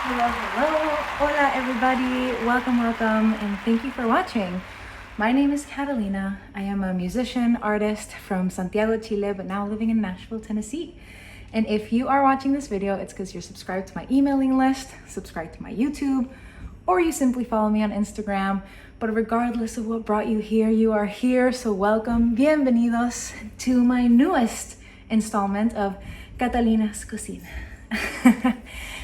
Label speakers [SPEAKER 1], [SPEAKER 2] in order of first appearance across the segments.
[SPEAKER 1] Hello, hello, hola everybody, welcome, and thank you for watching. My name is Catalina. I am a musician, artist from Santiago, Chile, but now living in Nashville, Tennessee. And if you are watching this video, it's because you're subscribed to my emailing list, subscribed to my YouTube, or you simply follow me on Instagram. But regardless of what brought you here, you are here, so welcome, bienvenidos to my newest installment of Catalina's Cocina.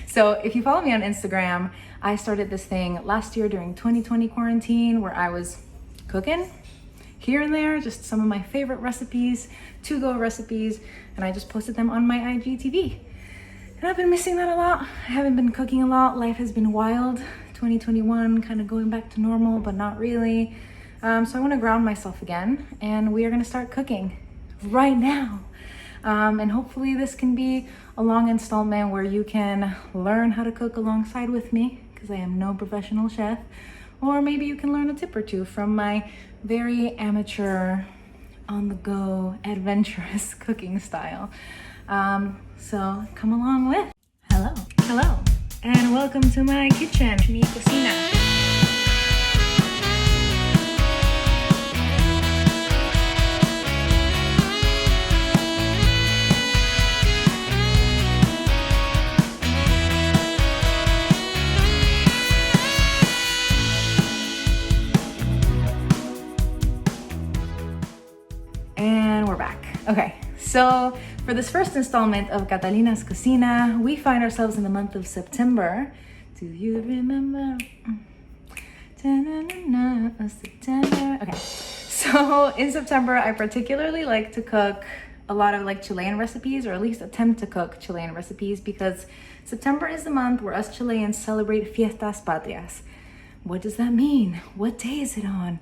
[SPEAKER 1] So if you follow me on Instagram, I started this thing last year during 2020 quarantine where I was cooking here and there, just some of my favorite recipes, to-go recipes, and I just posted them on my IGTV. And I've been missing that a lot. I haven't been cooking a lot. Life has been wild. 2021 kind of going back to normal, but not really. So I want to ground myself again, and we are going to start cooking right now. And hopefully this can be a long installment where you can learn how to cook alongside with me, because I am no professional chef. Or maybe you can learn a tip or two from my very amateur, on-the-go, adventurous cooking style. So come along with. Hello, and welcome to my kitchen, mi cocina. And we're back. Okay, so for this first installment of Catalina's Cocina, we find ourselves in the month of September. Do you remember? September. Okay, so in September, I particularly like to cook a lot of like Chilean recipes, or at least attempt to cook Chilean recipes, because September is the month where us Chileans celebrate Fiestas Patrias. What does that mean? What day is it on?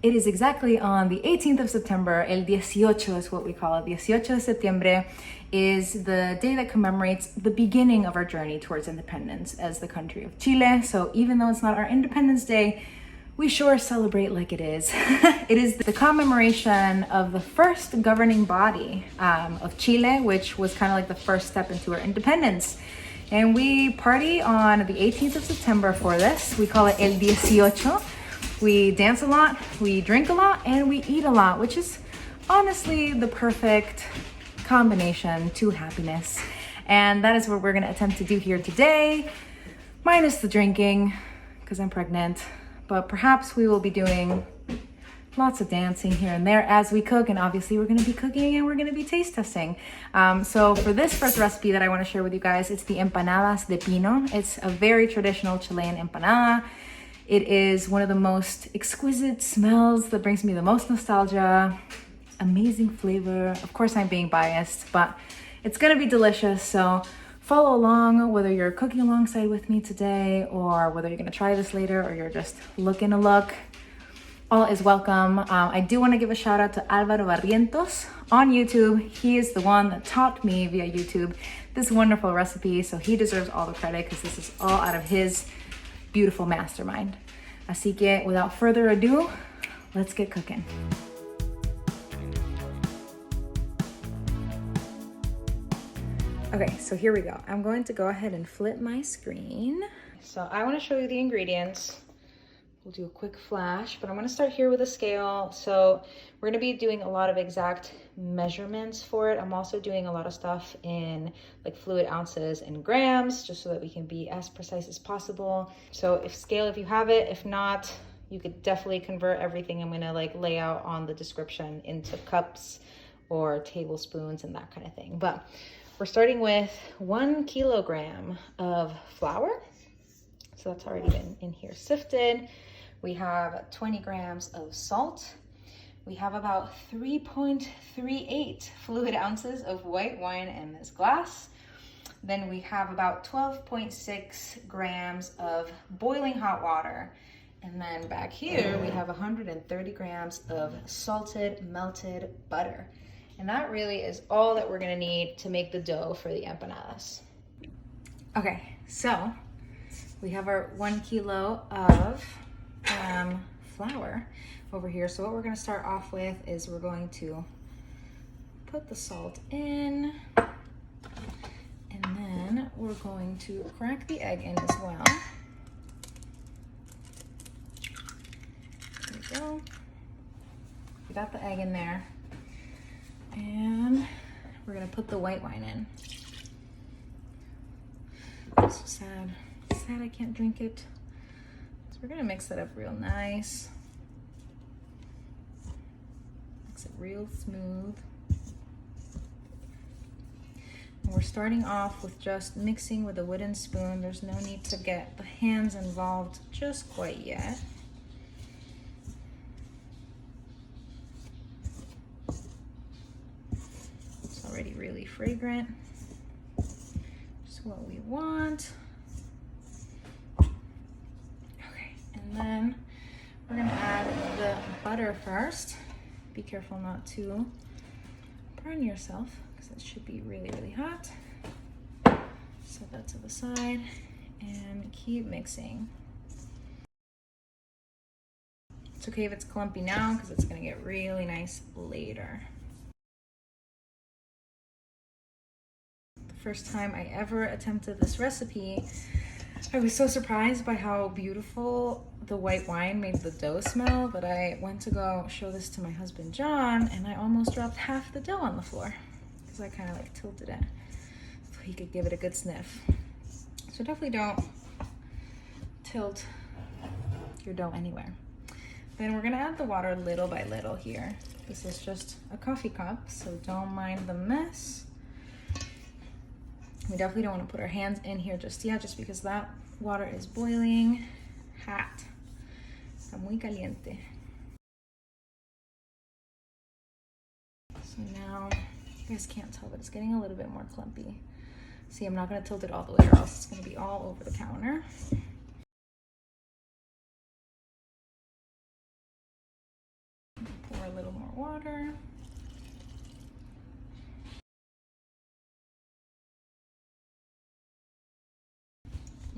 [SPEAKER 1] It is exactly on the 18th of September, el 18 is what we call it. 18 de septiembre is the day that commemorates the beginning of our journey towards independence as the country of Chile. So even though it's not our Independence Day, we sure celebrate like it is. It is the commemoration of the first governing body of Chile, which was kind of like the first step into our independence. And we party on the 18th of September for this. We call it el 18. We dance a lot, we drink a lot, and we eat a lot, which is honestly the perfect combination to happiness. And that is what we're gonna attempt to do here today, minus the drinking, because I'm pregnant. But perhaps we will be doing lots of dancing here and there as we cook, and obviously we're gonna be cooking and we're gonna be taste testing. So for this first recipe that I wanna share with you guys, it's the Empanadas de Pino. It's a very traditional Chilean empanada. It is one of the most exquisite smells that brings me the most nostalgia, amazing flavor. Of course, I'm being biased, but it's gonna be delicious. So follow along, whether you're cooking alongside with me today, or whether you're gonna try this later, or you're just looking a look, all is welcome. I do wanna give a shout out to Álvaro Barrientos on YouTube. He is the one that taught me via YouTube this wonderful recipe, so he deserves all the credit because this is all out of his beautiful mastermind. Así que without further ado, let's get cooking. Okay, so here we go. I'm going to go ahead and flip my screen. So I want to show you the ingredients. We'll do a quick flash, but I'm going to start here with a scale. So we're going to be doing a lot of exact measurements for it. I'm also doing a lot of stuff in like fluid ounces and grams, just so that we can be as precise as possible. So if you have it, if not, you could definitely convert everything I'm going to like lay out on the description into cups or tablespoons and that kind of thing. But we're starting with 1 kilogram of flour. So that's already been in here sifted. We have 20 grams of salt. We have about 3.38 fluid ounces of white wine in this glass. Then we have about 12.6 grams of boiling hot water. And then back here, we have 130 grams of salted melted butter. And that really is all that we're gonna need to make the dough for the empanadas. Okay, so we have our 1 kilo of flour over here. So what we're gonna start off with is we're going to put the salt in, and then we're we're going to crack the egg in as well. There we go. We got the egg in there. And we're gonna put the white wine in. I'm so sad. Sad I can't drink it. So we're gonna mix that up real nice. Mix it real smooth. And we're starting off with just mixing with a wooden spoon. There's no need to get the hands involved just quite yet. It's already really fragrant. Just what we want. Okay, and then we're gonna add the butter first. Be careful not to burn yourself, because it should be really, really hot. Set that to the side and keep mixing. It's okay if it's clumpy now, because it's gonna get really nice later. The first time I ever attempted this recipe, I was so surprised by how beautiful the white wine made the dough smell, but I went to go show this to my husband John, and I almost dropped half the dough on the floor because I kind of like tilted it so he could give it a good sniff. So definitely don't tilt your dough anywhere. Then we're gonna add the water little by little here. This is just a coffee cup, so don't mind the mess. We definitely don't want to put our hands in here just yet, just because that water is boiling hot. Está muy caliente. So now, you guys can't tell, but it's getting a little bit more clumpy. See, I'm not going to tilt it all the way, or else it's going to be all over the counter. Pour a little more water.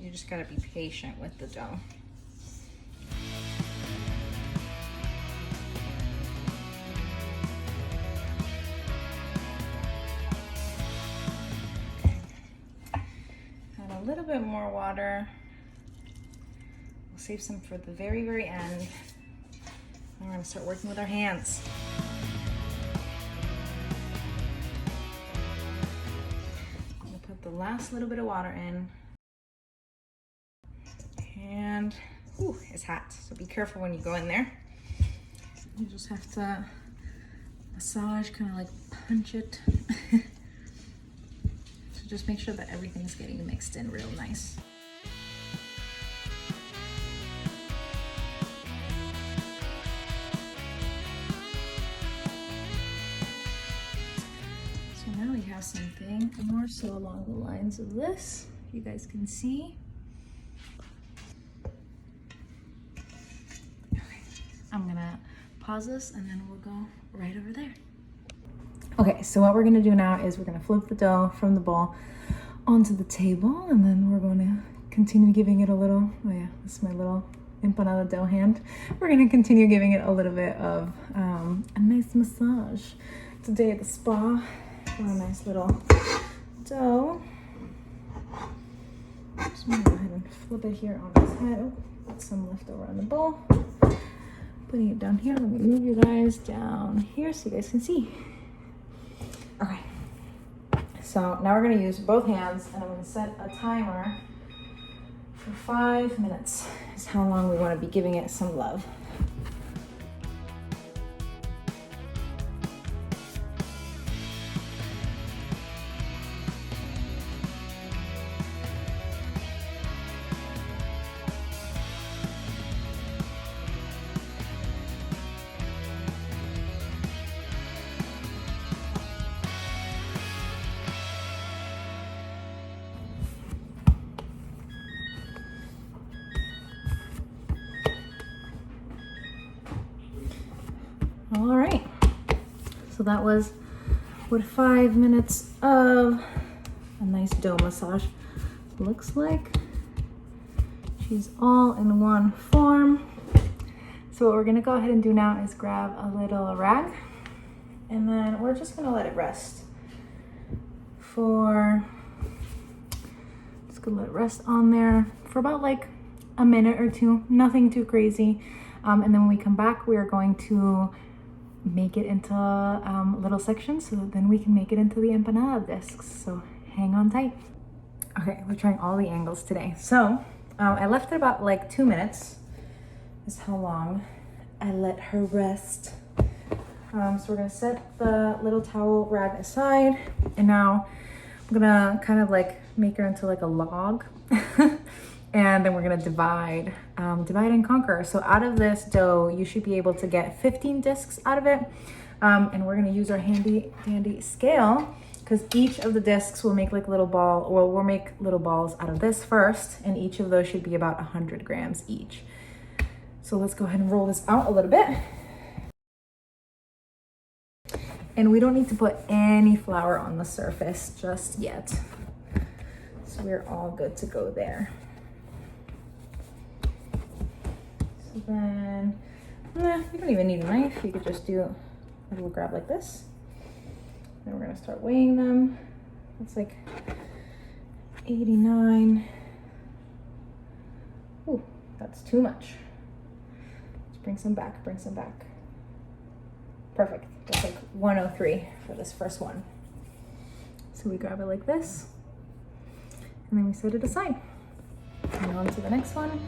[SPEAKER 1] You just gotta be patient with the dough. Okay. Add a little bit more water. We'll save some for the very, very end. And we're gonna start working with our hands. I'm gonna put the last little bit of water in. And ooh, it's hot, so be careful when you go in there. You just have to massage, kind of like punch it. So just make sure that everything is getting mixed in real nice. So now we have something more so along the lines of this. You guys can see. I'm gonna pause this and then we'll go right over there. Okay, so what we're gonna do now is we're gonna flip the dough from the bowl onto the table, and then we're gonna continue giving it a little, oh yeah, this is my little empanada dough hand. We're gonna continue giving it a little bit of a nice massage today at the spa for a nice little dough. Just gonna go ahead and flip it here on its head. Oh, put some leftover on the bowl. Putting it down here. Let me move you guys down here so you guys can see. Okay. So now we're going to use both hands, and I'm going to set a timer for 5 minutes. Is how long we want to be giving it some love. All right, so that was what 5 minutes of a nice dough massage looks like. She's all in one form. So what we're gonna go ahead and do now is grab a little rag, and then we're just gonna let it rest for Just gonna let it rest on there for about like a minute or two, nothing too crazy. And then when we come back, we are going to make it into little sections so then we can make it into the empanada discs. So hang on tight. Okay, we're trying all the angles today. So I left it about like 2 minutes is how long I let her rest. So we're gonna set the little towel rag aside, and now I'm gonna kind of like make her into like a log. And then we're gonna divide and conquer. So out of this dough, you should be able to get 15 discs out of it. And we're gonna use our handy dandy scale, because each of the discs will make like little ball, or we'll make little balls out of this first, and each of those should be about 100 grams each. So let's go ahead and roll this out a little bit. And we don't need to put any flour on the surface just yet. So we're all good to go there. So then, you don't even need a knife. You could just do a little grab like this. Then we're gonna start weighing them. It's like 89. Ooh, that's too much. Let's bring some back, bring some back. Perfect. That's like 103 for this first one. So we grab it like this, and then we set it aside. And on to the next one.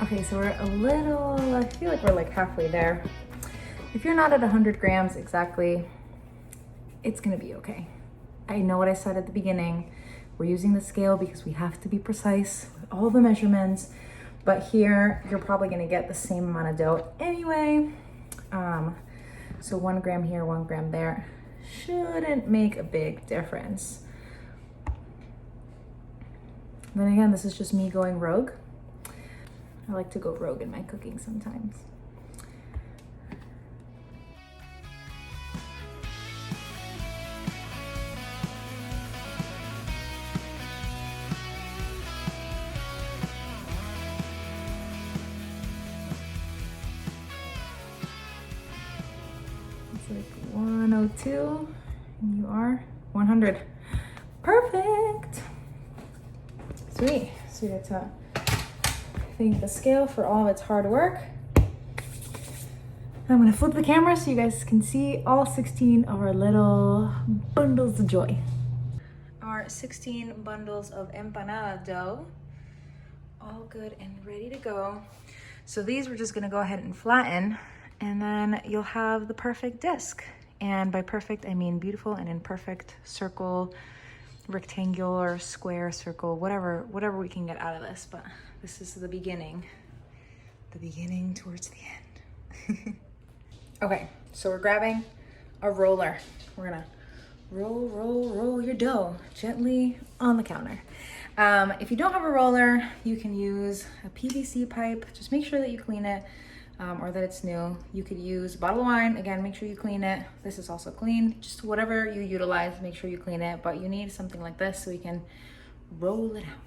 [SPEAKER 1] Okay, so we're a little, I feel like we're like halfway there. If you're not at 100 grams exactly, it's gonna be okay. I know what I said at the beginning. We're using the scale because we have to be precise with all the measurements, but here you're probably gonna get the same amount of dough anyway. So 1 gram here, 1 gram there, shouldn't make a big difference. Then again, this is just me going rogue. I like to go rogue in my cooking sometimes. It's like 102, and you are 100. Perfect. Sweet. So you get to thank the scale for all of its hard work. I'm gonna flip the camera so you guys can see all 16 of our little bundles of joy. Our 16 bundles of empanada dough, all good and ready to go. So these we're just gonna go ahead and flatten, and then you'll have the perfect disc. And by perfect, I mean beautiful and imperfect circle, rectangular, square, circle, whatever we can get out of this, but this is the beginning towards the end. Okay, so we're grabbing a roller. We're gonna roll your dough gently on the counter. If you don't have a roller, you can use a PVC pipe. Just make sure that you clean it, or that it's new. You could use a bottle of wine. Again, make sure you clean it. This is also clean. Just whatever you utilize, make sure you clean it. But you need something like this so we can roll it out.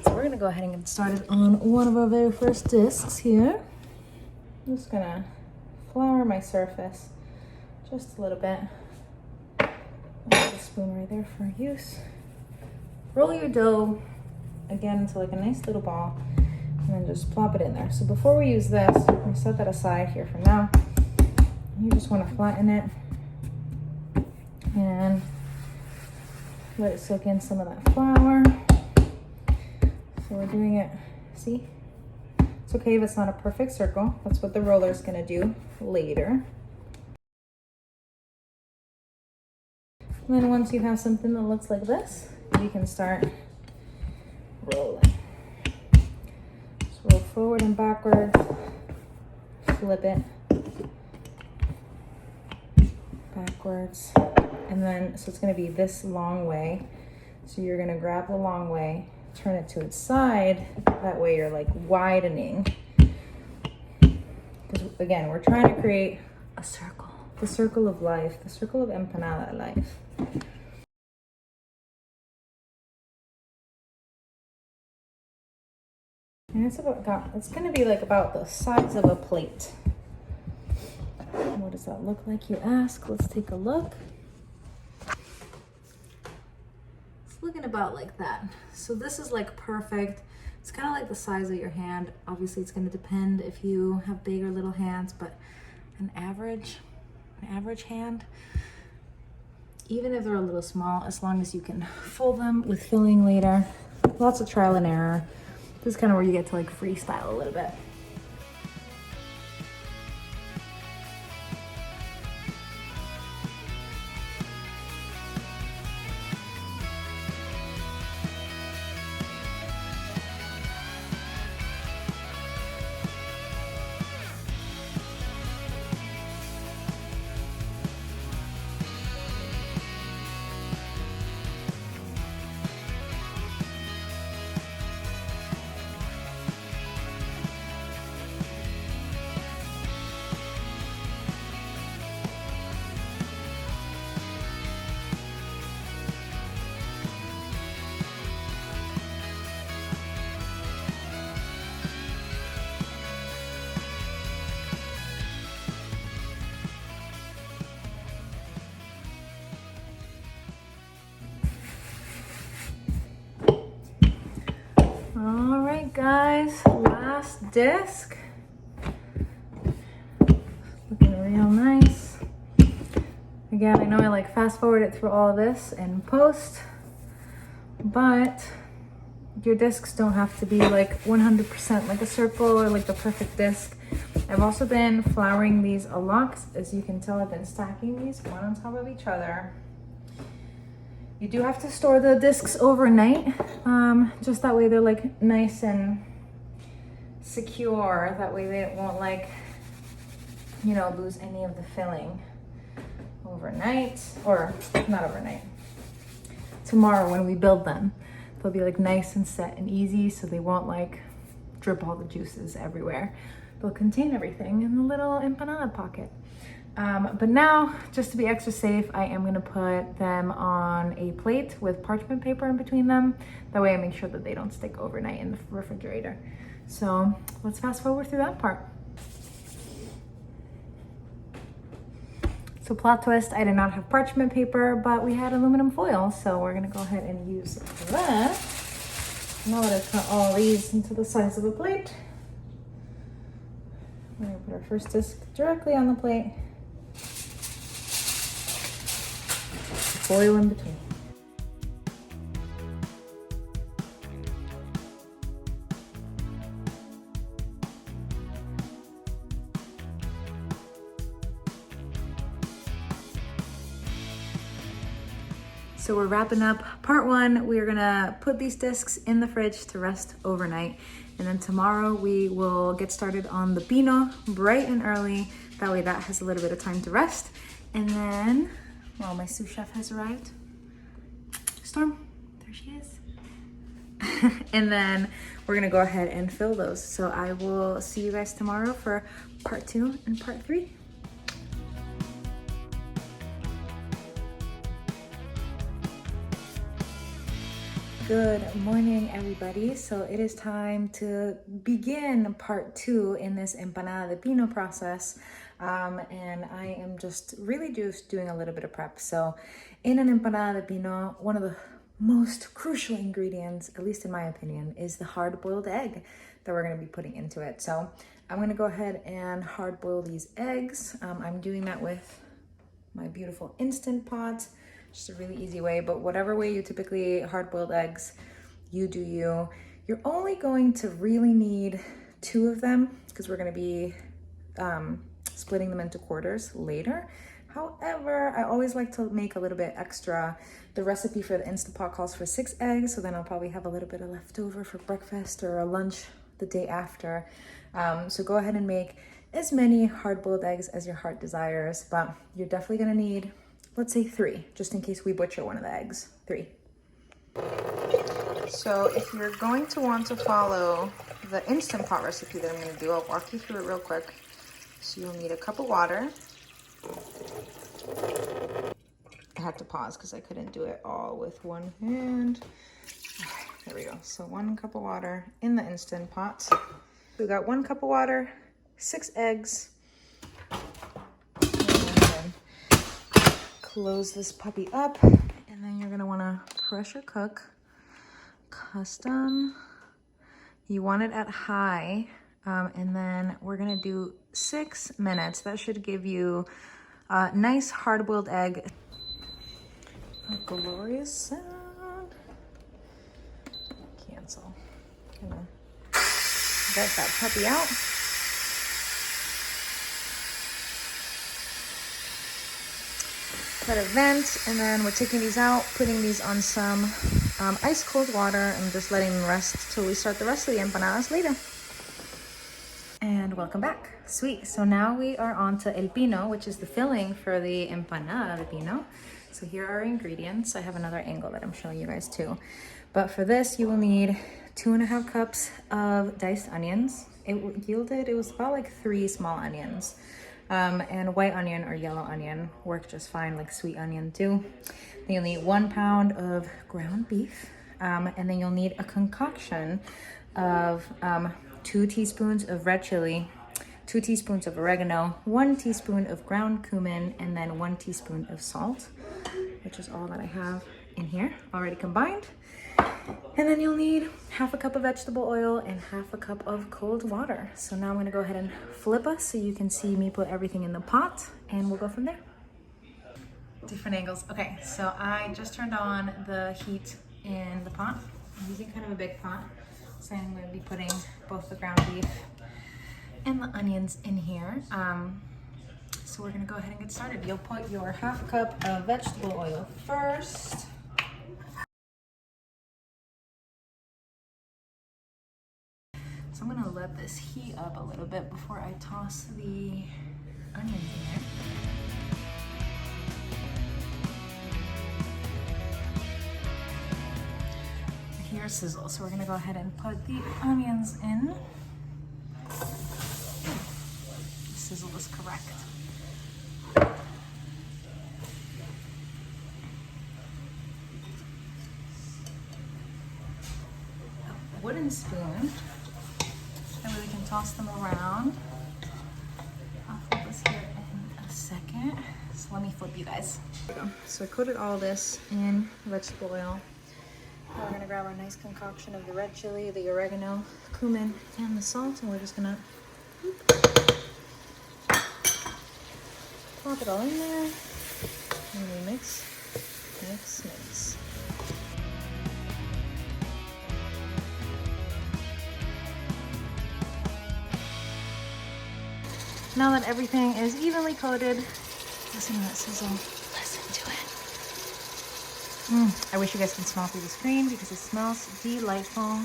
[SPEAKER 1] So we're gonna go ahead and get started on one of our very first discs here. I'm just gonna flour my surface just a little bit. I'll put a spoon right there for use. Roll your dough again into like a nice little ball, and then just plop it in there. So before we use this, we set that aside here for now. You just want to flatten it and let it soak in some of that flour. So we're doing it, see? It's okay if it's not a perfect circle. That's what the roller is gonna do later. And then once you have something that looks like this, you can start rolling. Just roll forward and backwards, flip it, backwards, and then, so it's gonna be this long way. So you're gonna grab the long way, turn it to its side, that way you're like widening. Because again, we're trying to create a circle, the circle of life, the circle of empanada life. And it's gonna be like about the size of a plate. What does that look like, you ask? Let's take a look. It's looking about like that. So this is like perfect. It's kind of like the size of your hand. Obviously it's gonna depend if you have big or little hands, but an average hand, even if they're a little small, as long as you can fold them with filling later. Lots of trial and error. This is kind of where you get to like freestyle a little bit. All right, guys, last disc. Looking real nice. Again, I know I like fast forward it through all of this in post, but your discs don't have to be like 100% like a circle or like the perfect disc. I've also been flouring these a lot. As you can tell, I've been stacking these one on top of each other. You do have to store the discs overnight, just that way they're like nice and secure. That way they won't like, you know, lose any of the filling overnight, or not overnight. Tomorrow when we build them, they'll be like nice and set and easy, so they won't like drip all the juices everywhere. They'll contain everything in the little empanada pocket. But now, just to be extra safe, I am gonna put them on a plate with parchment paper in between them. That way I make sure that they don't stick overnight in the refrigerator. So let's fast forward through that part. So plot twist, I did not have parchment paper, but we had aluminum foil. So we're gonna go ahead and use that. Now that I've put all these into the size of a plate, we're gonna put our first disc directly on the plate. Foil in between. So we're wrapping up part one. We're gonna put these discs in the fridge to rest overnight. And then tomorrow we will get started on the pino bright and early. That way that has a little bit of time to rest. And then, well, my sous chef has arrived. Storm, there she is. And then we're gonna go ahead and fill those. So I will see you guys tomorrow for part 2 and part 3. Good morning, everybody. So it is time to begin part 2 in this empanada de pino process. And I am just doing a little bit of prep. So in an empanada de pino, one of the most crucial ingredients, at least in my opinion, is the hard-boiled egg that we're going to be putting into it. So I'm going to go ahead and hard-boil these eggs. I'm doing that with my beautiful Instant Pot. Just a really easy way, but whatever way you typically hard-boiled eggs, you do you. You're only going to really need 2 of them because we're going to be splitting them into quarters later. However, I always like to make a little bit extra. The recipe for the Instant Pot calls for 6 eggs, so then I'll probably have a little bit of leftover for breakfast or a lunch the day after. So go ahead and make as many hard-boiled eggs as your heart desires, but you're definitely gonna need, let's say 3, just in case we butcher one of the eggs. 3. So if you're going to want to follow the Instant Pot recipe that I'm gonna do, I'll walk you through it real quick. So you'll need a cup of water. I had to pause because I couldn't do it all with one hand. There we go. So 1 cup of water in the Instant Pot. We got 1 cup of water, 6 eggs. And close this puppy up. And then you're gonna wanna pressure cook. Custom. You want it at high. And then we're gonna do 6 minutes. That should give you a nice hard-boiled egg. A glorious sound. Cancel. Gonna get that puppy out. Let it vent, and then we're taking these out, putting these on some ice cold water, and just letting them rest till we start the rest of the empanadas later. And welcome back. Sweet. So now we are on to el pino, which is the filling for the empanada de pino. So here are our ingredients. I have another angle that I'm showing you guys too. But for this, you will need 2.5 cups of diced onions. It was about like 3 small onions. And white onion or yellow onion work just fine, like sweet onion too. Then you'll need 1 pound of ground beef. And then you'll need a concoction of 2 teaspoons of red chili, 2 teaspoons of oregano, 1 teaspoon of ground cumin, and then 1 teaspoon of salt, which is all that I have in here already combined. And then you'll need 1/2 cup of vegetable oil and 1/2 cup of cold water. So now I'm gonna go ahead and flip us so you can see me put everything in the pot, and we'll go from there. Different angles. Okay, so I just turned on the heat in the pot. I'm using kind of a big pot. So I'm going to be putting both the ground beef and the onions in here. So we're going to go ahead and get started. You'll put your 1/2 cup of vegetable oil first. So I'm going to let this heat up a little bit before I toss the onions in there. Here sizzle. So we're gonna go ahead and put the onions in. Sizzle is correct. A wooden spoon, and we can toss them around. I'll flip this here in a second. So let me flip you guys. So I coated all this in vegetable oil. Now we're gonna grab our nice concoction of the red chili, the oregano, cumin, and the salt, and we're just gonna plop it all in there, and we mix, mix, mix. Now that everything is evenly coated, listen to that sizzle. Listen to it. I wish you guys can smell through the screen because it smells delightful.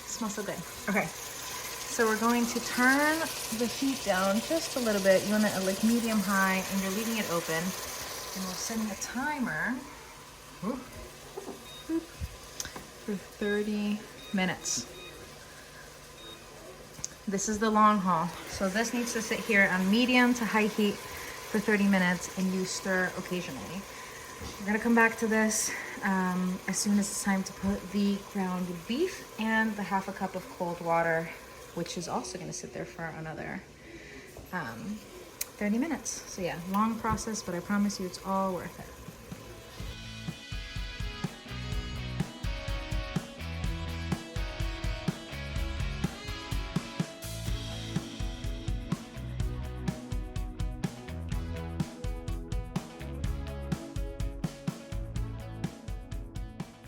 [SPEAKER 1] It smells so good. Okay, so we're going to turn the heat down just a little bit. You want it at like medium high, and you're leaving it open. And we're setting a timer for 30 minutes. This is the long haul. So this needs to sit here on medium to high heat for 30 minutes, and you stir occasionally. We're gonna come back to this as soon as it's time to put the ground beef and the 1/2 cup of cold water, which is also gonna sit there for another 30 minutes. So yeah, long process, but I promise you it's all worth it.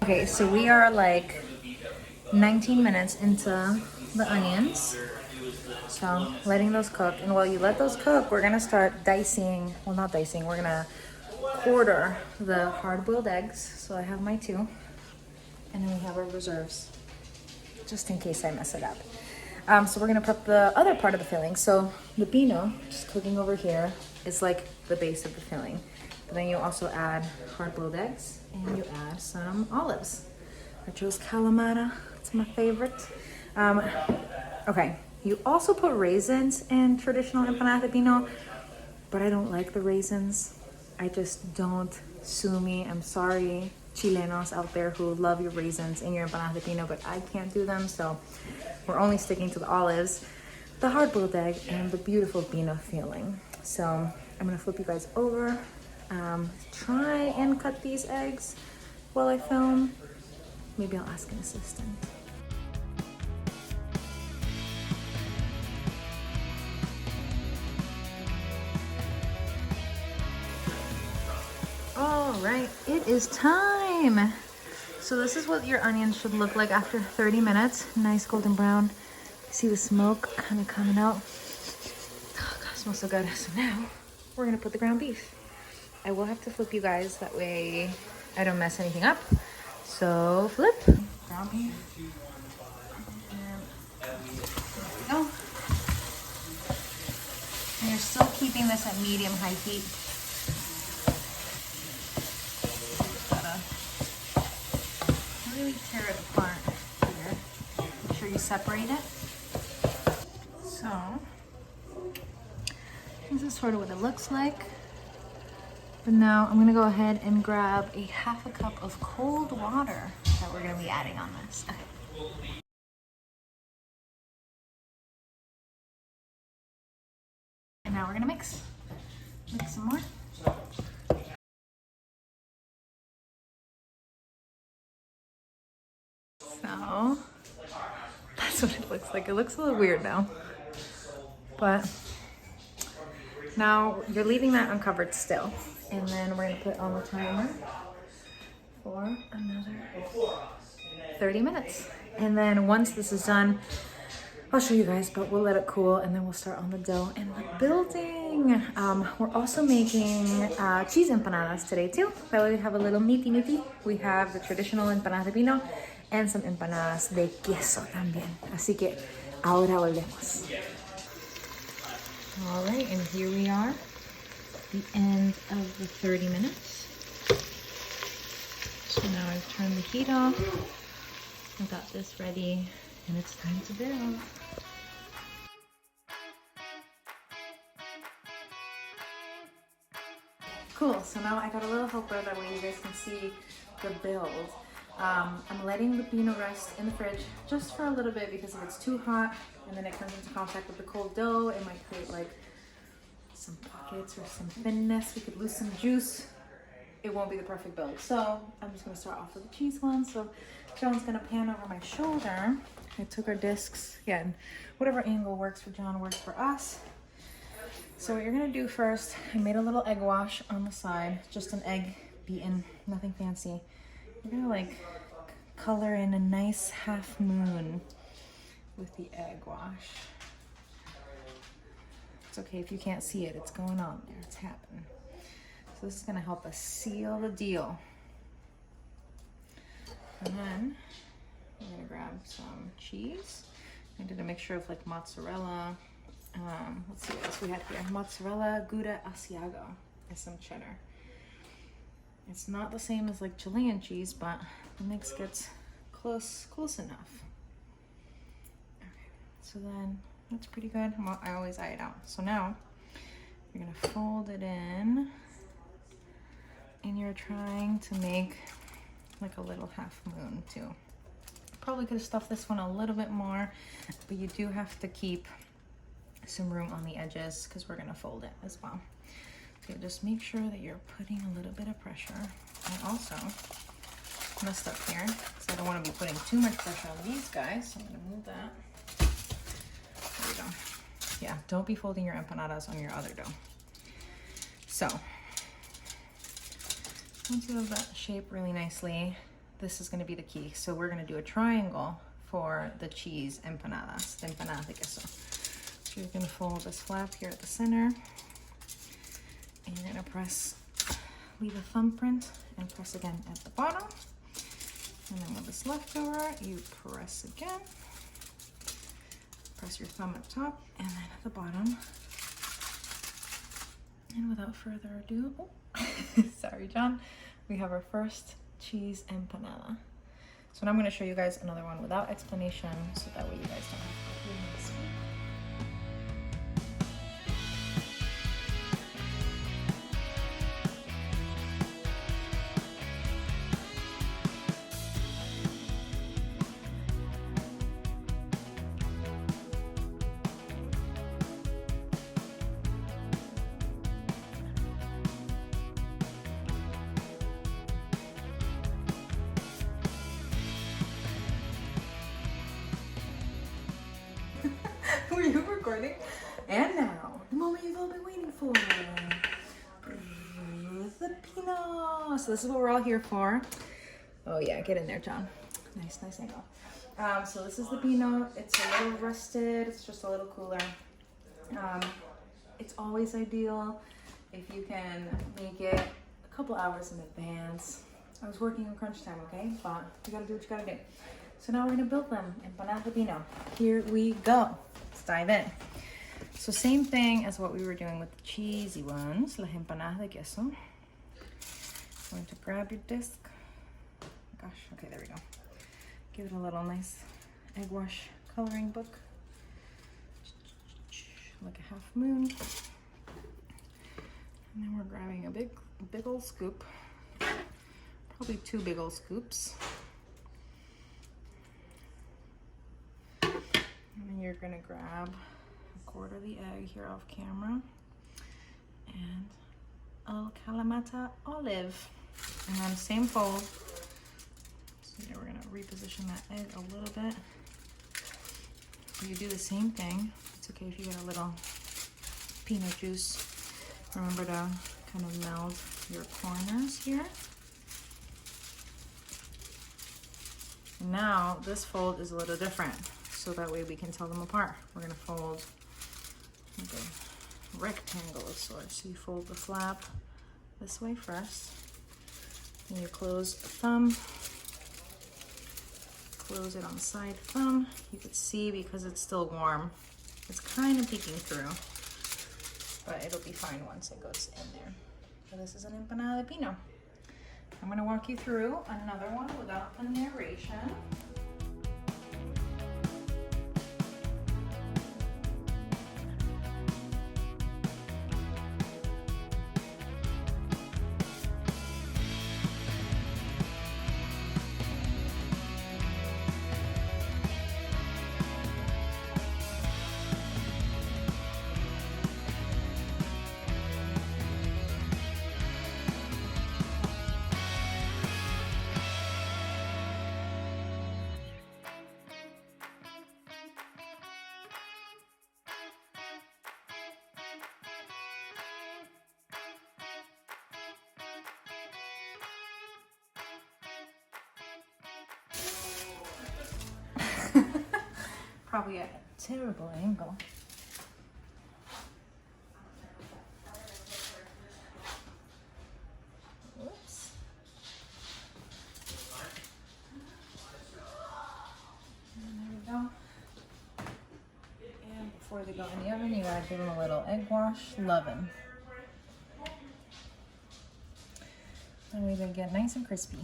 [SPEAKER 1] Okay, so we are like 19 minutes into the onions. So letting those cook. And while you let those cook, we're gonna start dicing, well not dicing, we're gonna quarter the hard-boiled eggs. So I have my 2. And then we have our reserves, just in case I mess it up. So we're gonna prep the other part of the filling. So the pino, just cooking over here, is like the base of the filling. But then you also add hard-boiled eggs, and you add some olives. I chose calamata, it's my favorite. Okay, you also put raisins in traditional empanada de pino, but I don't like the raisins. I just don't. Sue me, I'm sorry. Chilenos out there who love your raisins in your empanada de pino, but I can't do them, so we're only sticking to the olives, the hard-boiled egg, and the beautiful pino filling. So I'm gonna flip you guys over, try and cut these eggs while I film. Maybe I'll ask an assistant. All right, it is time. So this is what your onions should look like after 30 minutes. Nice golden brown. See the smoke kind of coming out. Oh God, it smells so good. So now we're gonna put the ground beef. I will have to flip you guys, that way I don't mess anything up. So flip. Ground beef. And there we go. And you're still keeping this at medium-high heat. Really tear it apart here. Make sure you separate it. So this is sort of what it looks like. But now I'm gonna go ahead and grab a half a cup of cold water that we're gonna be adding on this. Okay. And now we're gonna mix some more. So that's what it looks like. It looks a little weird now, but now you're leaving that uncovered still. And then we're gonna put on the timer for another 30 minutes. And then once this is done, I'll show you guys, but we'll let it cool and then we'll start on the dough and the building. We're also making cheese empanadas today too. That way we have a little meaty. We have the traditional empanada de pino and some empanadas de queso también. Así que ahora volvemos. All right, and here we are, the end of the 30 minutes. So now I've turned the heat off. I got this ready, and it's time to build. Cool, so now I got a little helper, that way you guys can see the build. I'm letting the pino rest in the fridge just for a little bit, because if it's too hot and then it comes into contact with the cold dough, it might create like some pockets or some thinness. We could lose some juice. It won't be the perfect build. So I'm just gonna start off with the cheese one. So John's gonna pan over my shoulder. I took our discs, yeah, and whatever angle works for John works for us. So what you're gonna do first, I made a little egg wash on the side, just an egg beaten, nothing fancy. You're gonna like color in a nice half moon with the egg wash. It's okay if you can't see it, it's going on there, it's happening. So this is gonna help us seal the deal. And then we're gonna grab some cheese. I did a mixture of like mozzarella. Let's see what else we had here. Mozzarella, Gouda, Asiago, and some cheddar. It's not the same as like Chilean cheese, but the mix gets close enough. Okay, so then that's pretty good. I always eye it out. So now you're gonna fold it in, and you're trying to make like a little half moon too. Probably could have stuffed this one a little bit more, but you do have to keep some room on the edges because we're gonna fold it as well. So just make sure that you're putting a little bit of pressure. I also messed up here because I don't want to be putting too much pressure on these guys. So I'm gonna move that. There we go. Yeah, don't be folding your empanadas on your other dough. So once you have that shape really nicely, this is gonna be the key. So we're gonna do a triangle for the cheese empanadas, the empanada de queso. So you're gonna fold this flap here at the center, and you're gonna press, leave a thumbprint, and press again at the bottom. And then with this leftover, you press again. Press your thumb at top, and then at the bottom. And without further ado, sorry, John, we have our first cheese empanada. So now I'm gonna show you guys another one without explanation, so that way you guys don't have to do this one. recording. And now, the moment you've all been waiting for. The Pinot. So this is what we're all here for. Oh yeah, get in there, John. Nice angle. So this is the Pinot. It's a little rusted. It's just a little cooler. It's always ideal if you can make it a couple hours in advance. I was working on crunch time, okay? But you gotta do what you gotta do. So now we're gonna build them. Empanadas de Pinot. Here we go. Let's dive in. So same thing as what we were doing with the cheesy ones, las empanadas de queso. Going to grab your disc. Gosh, okay, there we go. Give it a little nice egg wash coloring book. Like a half moon. And then we're grabbing a big old scoop. Probably 2 big old scoops. And then you're gonna grab a quarter of the egg here off camera. And a little Kalamata olive. And then same fold. So yeah, we're gonna reposition that egg a little bit. You do the same thing. It's okay if you get a little peanut juice. Remember to kind of meld your corners here. And now this fold is a little different, so that way we can tell them apart. We're gonna fold like a rectangle of sorts. So you fold the flap this way first, and you close the thumb. Close it on the side thumb. You can see because it's still warm, it's kind of peeking through, but it'll be fine once it goes in there. So this is an empanada de Pinot. I'm gonna walk you through another one without the narration. Probably at a terrible angle. Whoops. And there we go. And before they go in the oven, you gotta give them a little egg wash, lovin'. And we then get nice and crispy.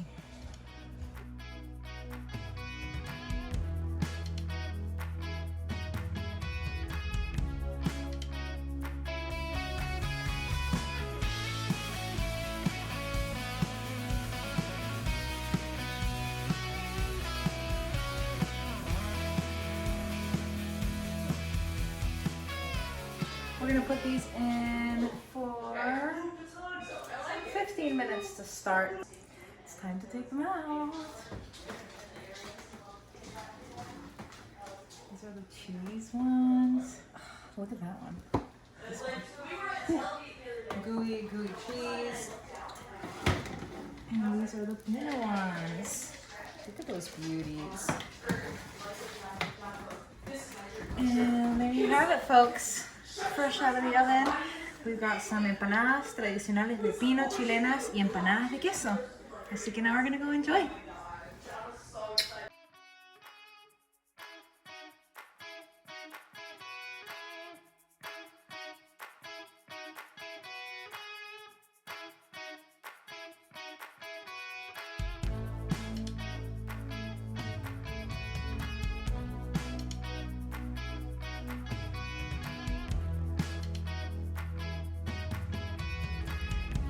[SPEAKER 1] We're gonna put these in for 15 minutes to start. It's time to take them out. These are the cheese ones. Oh, look at that one. This one. Gooey cheese. And these are the Pinot ones. Look at those beauties. And there you have it, folks. Fresh out of the oven, we've got some empanadas tradicionales de pino chilenas y empanadas de queso. Así que now we're gonna go enjoy.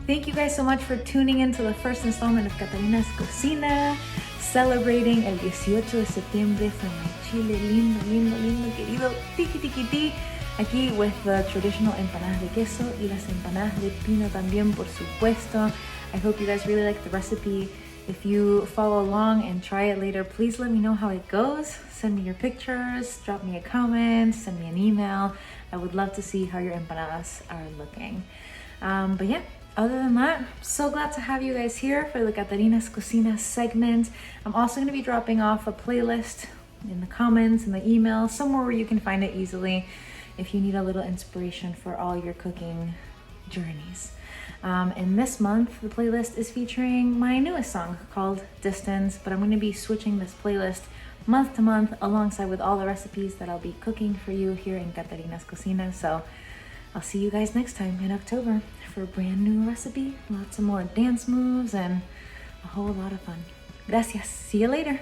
[SPEAKER 1] Thank you guys so much for tuning in to the first installment of Catalina's Cocina, celebrating el 18 de septiembre from my Chile, lindo, querido, tiki, aquí with the traditional empanadas de queso y las empanadas de pino también, por supuesto. I hope you guys really like the recipe. If you follow along and try it later, please let me know how it goes. Send me your pictures, drop me a comment, send me an email. I would love to see how your empanadas are looking. But yeah, other than that, so glad to have you guys here for the Catalina's Cocina segment. I'm also going to be dropping off a playlist in the comments, in the email, somewhere where you can find it easily if you need a little inspiration for all your cooking journeys. And this month, the playlist is featuring my newest song called Distance, but I'm going to be switching this playlist month to month alongside with all the recipes that I'll be cooking for you here in Catalina's Cocina. So I'll see you guys next time in October for a brand new recipe, lots of more dance moves, and a whole lot of fun. Gracias. See you later.